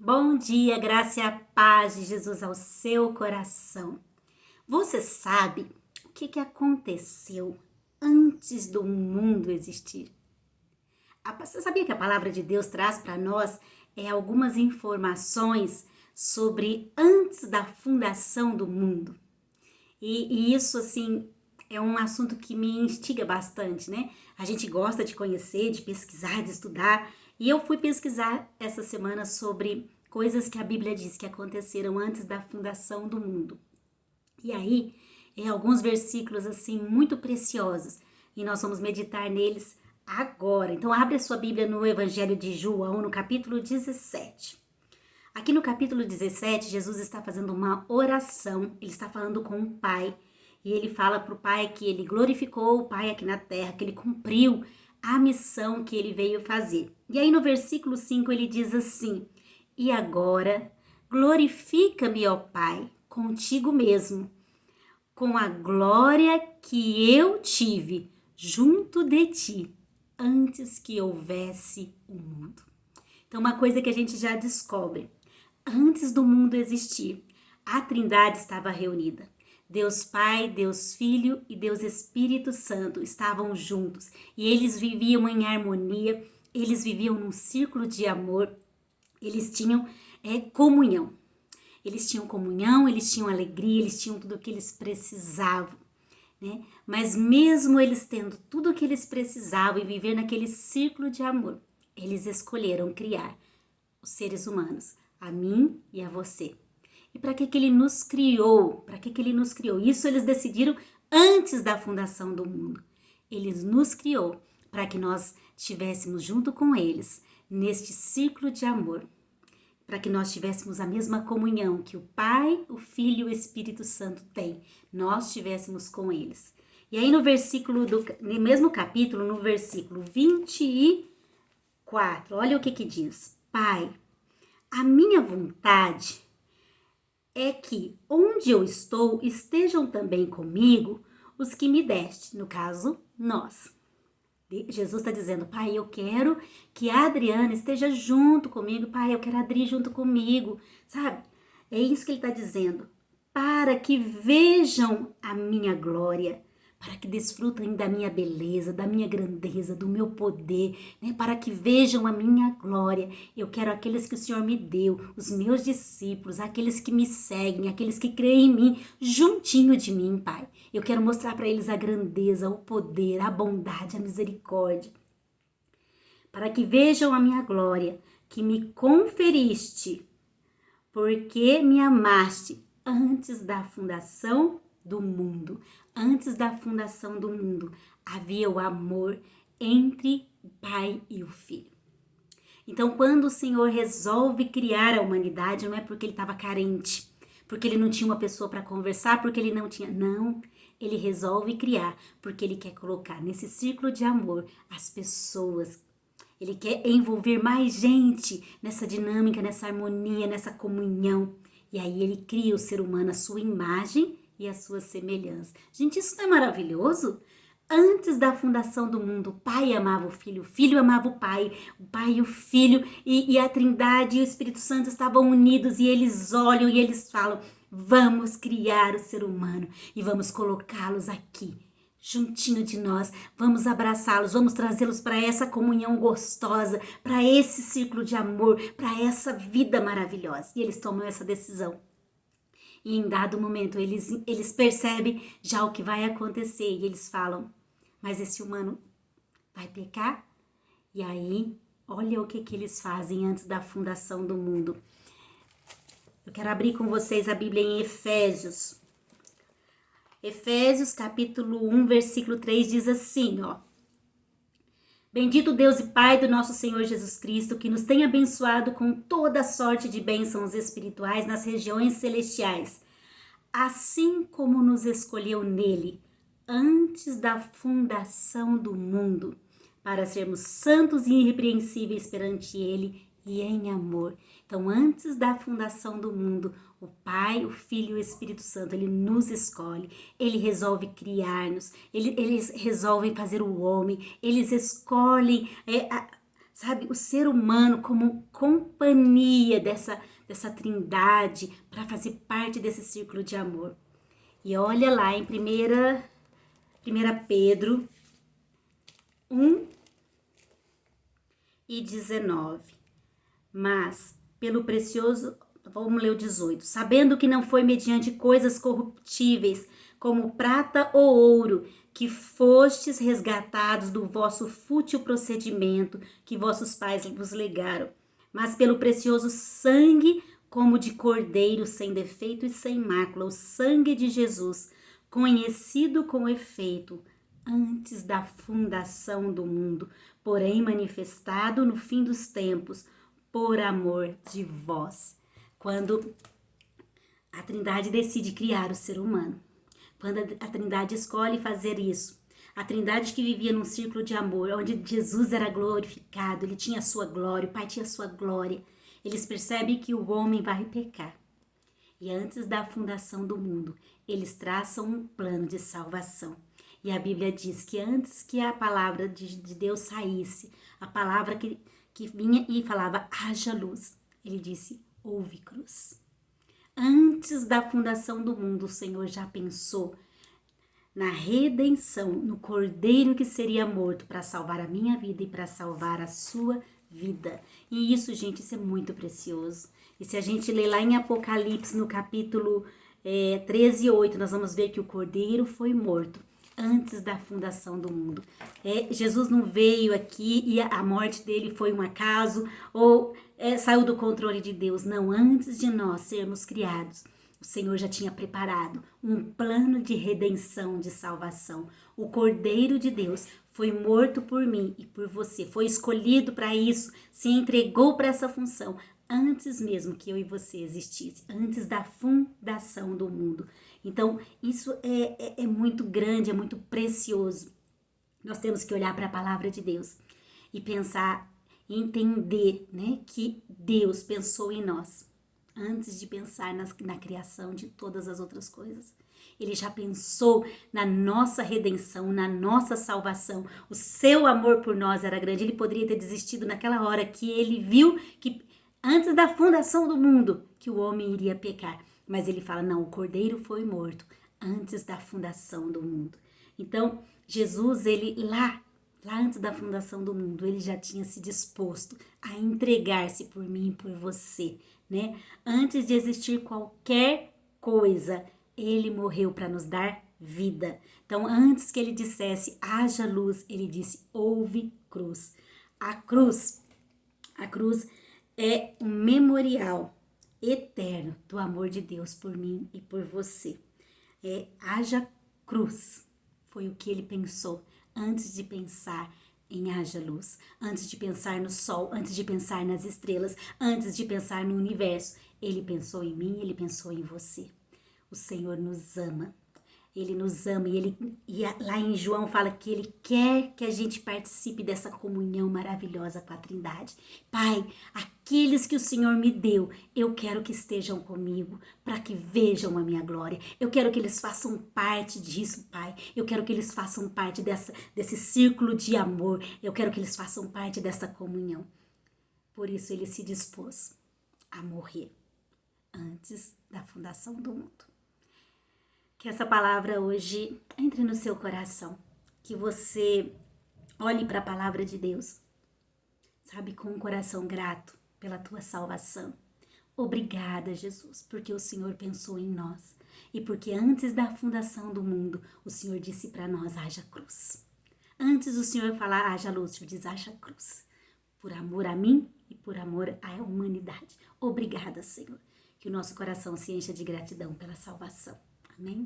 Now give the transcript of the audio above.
Bom dia, graça e a paz de Jesus ao seu coração. Você sabe o que aconteceu antes do mundo existir? Você sabia que a palavra de Deus traz para nós algumas informações sobre antes da fundação do mundo? E isso, assim, é um assunto que me instiga bastante, né? A gente gosta de conhecer, de pesquisar, de estudar. E eu fui pesquisar essa semana sobre coisas que a Bíblia diz que aconteceram antes da fundação do mundo. E aí, alguns versículos, assim, muito preciosos. E nós vamos meditar neles agora. Então, abre a sua Bíblia no Evangelho de João, no capítulo 17. Aqui no capítulo 17, Jesus está fazendo uma oração, ele está falando com o Pai, e ele fala para o Pai que ele glorificou o Pai aqui na terra, que ele cumpriu a missão que ele veio fazer. E aí no versículo 5 ele diz assim: E agora glorifica-me, ó Pai, contigo mesmo, com a glória que eu tive junto de ti, antes que houvesse o mundo. Então, uma coisa que a gente já descobre: antes do mundo existir, a Trindade estava reunida. Deus Pai, Deus Filho e Deus Espírito Santo estavam juntos e eles viviam em harmonia, eles viviam num círculo de amor, eles tinham comunhão. Eles tinham comunhão, eles tinham alegria, eles tinham tudo o que eles precisavam. Né? Mas mesmo eles tendo tudo o que eles precisavam e viver naquele círculo de amor, eles escolheram criar os seres humanos, a mim e a você. E para que ele nos criou? Para que ele nos criou? Isso eles decidiram antes da fundação do mundo. Ele nos criou para que nós estivéssemos junto com eles neste círculo de amor, para que nós tivéssemos a mesma comunhão que o Pai, o Filho e o Espírito Santo têm. Nós estivéssemos com eles. E aí no mesmo capítulo, no versículo 24, olha o que diz. Pai, a minha vontade é que onde eu estou estejam também comigo os que me deste, no caso, nós. Jesus está dizendo: Pai, eu quero que a Adriana esteja junto comigo. Pai, eu quero a Adri junto comigo, sabe? É isso que ele está dizendo. Para que vejam a minha glória, para que desfrutem da minha beleza, da minha grandeza, do meu poder, né? Para que vejam a minha glória. Eu quero aqueles que o Senhor me deu, os meus discípulos, aqueles que me seguem, aqueles que creem em mim, juntinho de mim, Pai. Eu quero mostrar para eles a grandeza, o poder, a bondade, a misericórdia. Para que vejam a minha glória, que me conferiste, porque me amaste antes da fundação do mundo. Antes da fundação do mundo, havia o amor entre o Pai e o Filho. Então, quando o Senhor resolve criar a humanidade, não é porque ele estava carente, porque ele não tinha uma pessoa para conversar, porque ele não tinha... Não, ele resolve criar, porque ele quer colocar nesse círculo de amor as pessoas. Ele quer envolver mais gente nessa dinâmica, nessa harmonia, nessa comunhão. E aí ele cria o ser humano à sua imagem e a sua semelhança. Gente, isso não é maravilhoso? Antes da fundação do mundo, o Pai amava o Filho amava o Pai e o Filho, e a Trindade e o Espírito Santo estavam unidos, e eles olham e eles falam: vamos criar o ser humano e vamos colocá-los aqui, juntinho de nós, vamos abraçá-los, vamos trazê-los para essa comunhão gostosa, para esse círculo de amor, para essa vida maravilhosa. E eles tomam essa decisão. E em dado momento eles percebem já o que vai acontecer e eles falam: mas esse humano vai pecar? E aí, olha o que eles fazem antes da fundação do mundo. Eu quero abrir com vocês a Bíblia em Efésios. Efésios capítulo 1, versículo 3 diz assim, ó: Bendito Deus e Pai do nosso Senhor Jesus Cristo, que nos tem abençoado com toda sorte de bênçãos espirituais nas regiões celestiais, assim como nos escolheu nele, antes da fundação do mundo, para sermos santos e irrepreensíveis perante ele e em amor. Então, antes da fundação do mundo, o Pai, o Filho e o Espírito Santo, ele nos escolhe, ele resolve criar-nos, eles resolvem fazer o homem, eles escolhem sabe, o ser humano como companhia dessa trindade para fazer parte desse círculo de amor. E olha lá em 1 Pedro 1:19. Mas, pelo precioso, vamos ler o 18. Sabendo que não foi mediante coisas corruptíveis, como prata ou ouro, que fostes resgatados do vosso fútil procedimento que vossos pais vos legaram, mas pelo precioso sangue, como de cordeiro sem defeito e sem mácula, o sangue de Jesus, conhecido com efeito antes da fundação do mundo, porém manifestado no fim dos tempos, por amor de vós. Quando a Trindade decide criar o ser humano, quando a Trindade escolhe fazer isso, a Trindade que vivia num círculo de amor, onde Jesus era glorificado, ele tinha a sua glória, o Pai tinha a sua glória, eles percebem que o homem vai pecar. E antes da fundação do mundo, eles traçam um plano de salvação. E a Bíblia diz que antes que a palavra de Deus saísse, a palavra que vinha e falava, haja luz, ele disse, houve cruz. Antes da fundação do mundo, o Senhor já pensou na redenção, no cordeiro que seria morto para salvar a minha vida e para salvar a sua vida. E isso, gente, isso é muito precioso. E se a gente ler lá em Apocalipse, no capítulo 13:8, nós vamos ver que o cordeiro foi morto antes da fundação do mundo. Jesus não veio aqui e a morte dele foi um acaso ou saiu do controle de Deus. Não, antes de nós sermos criados, o Senhor já tinha preparado um plano de redenção, de salvação. O Cordeiro de Deus foi morto por mim e por você, foi escolhido para isso, se entregou para essa função antes mesmo que eu e você existisse, antes da fundação do mundo. Então, isso é muito grande, é muito precioso. Nós temos que olhar para a palavra de Deus e pensar, entender, né, que Deus pensou em nós antes de pensar na criação de todas as outras coisas. Ele já pensou na nossa redenção, na nossa salvação. O seu amor por nós era grande. Ele poderia ter desistido naquela hora que ele viu que antes da fundação do mundo que o homem iria pecar. Mas ele fala, não, o cordeiro foi morto antes da fundação do mundo. Então, Jesus, ele lá antes da fundação do mundo, ele já tinha se disposto a entregar-se por mim e por você, né? Antes de existir qualquer coisa, ele morreu para nos dar vida. Então, antes que ele dissesse, haja luz, ele disse, houve cruz. A cruz é um memorial eterno do amor de Deus por mim e por você. Haja cruz, foi o que ele pensou antes de pensar em haja luz, antes de pensar no sol, antes de pensar nas estrelas, antes de pensar no universo. Ele pensou em mim, ele pensou em você. O Senhor nos ama. Ele nos ama e lá em João fala que ele quer que a gente participe dessa comunhão maravilhosa com a Trindade. Pai, aqueles que o Senhor me deu, eu quero que estejam comigo para que vejam a minha glória. Eu quero que eles façam parte disso, Pai. Eu quero que eles façam parte desse círculo de amor. Eu quero que eles façam parte dessa comunhão. Por isso ele se dispôs a morrer antes da fundação do mundo. Que essa palavra hoje entre no seu coração, que você olhe para a palavra de Deus, sabe, com um coração grato pela tua salvação. Obrigada, Jesus, porque o Senhor pensou em nós e porque antes da fundação do mundo, o Senhor disse para nós, haja cruz. Antes do Senhor falar, haja luz, o Senhor diz, haja cruz, por amor a mim e por amor à humanidade. Obrigada, Senhor, que o nosso coração se encha de gratidão pela salvação. Amém?